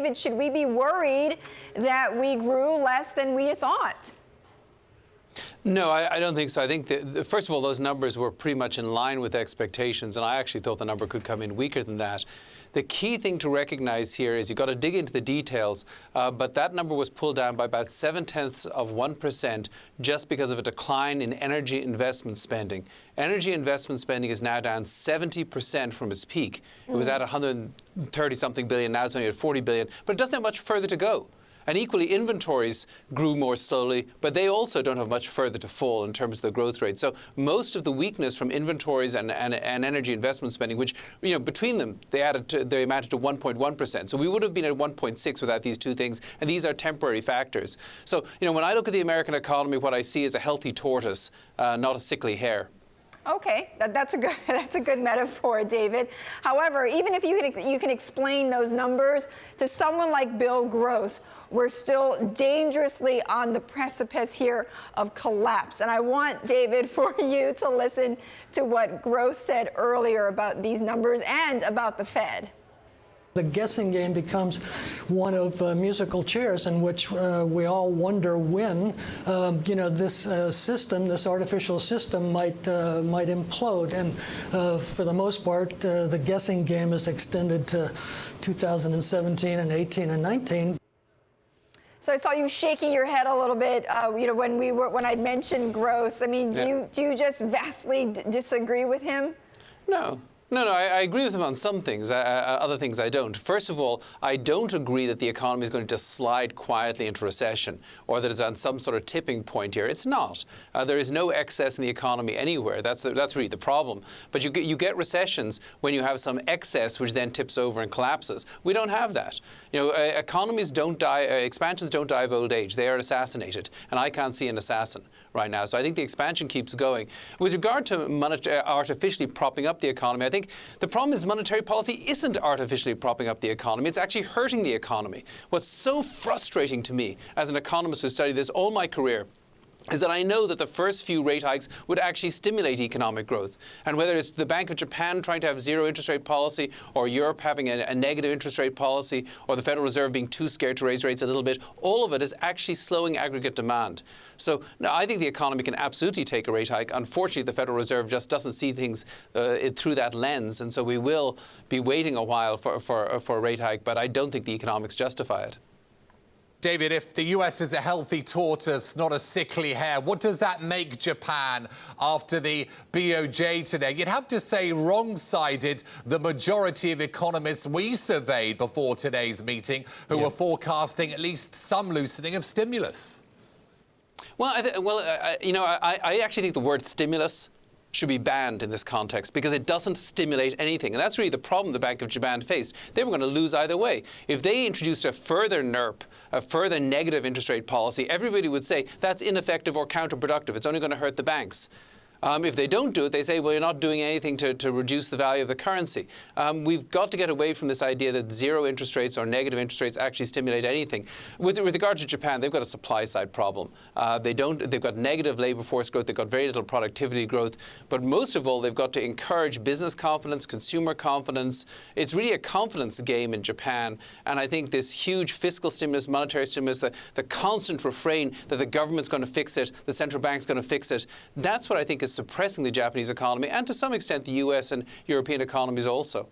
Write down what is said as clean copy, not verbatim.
David, should we be worried that we grew less than we thought? No, I don't think so. I think first of all, those numbers were pretty much in line with expectations, and I actually thought the number could come in weaker than that. The key thing to recognize here is you've got to dig into the details, but that number was pulled down by about 0.7% just because of a decline in energy investment spending. Energy investment spending is now down 70% from its peak. It was at 130-something billion, now it's only at 40 billion, but it doesn't have much further to go. And equally, inventories grew more slowly, but they also don't have much further to fall in terms of the growth rate. So most of the weakness from inventories and energy investment spending, which, between them, they amounted to 1.1%. So we would have been at 1.6 without these two things, and these are temporary factors. So, when I look at the American economy, what I see is a healthy tortoise, not a sickly hare. Okay, that's a good metaphor, David. However, even if you can explain those numbers to someone like Bill Gross, we're still dangerously on the precipice here of collapse. And I want, David, for you to listen to what Gross said earlier about these numbers and about the Fed. The guessing game becomes one of musical chairs in which we all wonder when, this system, this artificial system might implode. And for the most part, the guessing game is extended to 2017 and 18 and 19. So I saw you shaking your head a little bit, when I mentioned Gross. I mean, do you just vastly disagree with him? No. No, I agree with him on some things. Other things I don't. First of all, I don't agree that the economy is going to just slide quietly into recession or that it's on some sort of tipping point here. It's not. There is no excess in the economy anywhere. That's really the problem. But you get recessions when you have some excess which then tips over and collapses. We don't have that. Economies don't die, expansions don't die of old age. They are assassinated. And I can't see an assassin right now. So I think the expansion keeps going. With regard to artificially propping up the economy, I think the problem is monetary policy isn't artificially propping up the economy. It's actually hurting the economy. What's so frustrating to me as an economist who studied this all my career is that I know that the first few rate hikes would actually stimulate economic growth. And whether it's the Bank of Japan trying to have zero interest rate policy, or Europe having a negative interest rate policy, or the Federal Reserve being too scared to raise rates a little bit, all of it is actually slowing aggregate demand. So no, I think the economy can absolutely take a rate hike. Unfortunately, the Federal Reserve just doesn't see things through that lens. And so we will be waiting a while for a rate hike, but I don't think the economics justify it. David, if the US is a healthy tortoise, not a sickly hare, what does that make Japan after the BOJ today? You'd have to say wrong-sided the majority of economists we surveyed before today's meeting who were forecasting at least some loosening of stimulus. Well, I actually think the word stimulus should be banned in this context because it doesn't stimulate anything. And that's really the problem the Bank of Japan faced. They were going to lose either way. If they introduced a further NIRP, a further negative interest rate policy, everybody would say that's ineffective or counterproductive. It's only going to hurt the banks. If they don't do it, they say, well, you're not doing anything to reduce the value of the currency. We've got to get away from this idea that zero interest rates or negative interest rates actually stimulate anything. With regard to Japan, they've got a supply side problem. They've got negative labor force growth. They've got very little productivity growth. But most of all, they've got to encourage business confidence, consumer confidence. It's really a confidence game in Japan. And I think this huge fiscal stimulus, monetary stimulus, the constant refrain that the government's going to fix it, the central bank's going to fix it, that's what I think is suppressing the Japanese economy and to some extent the US and European economies also.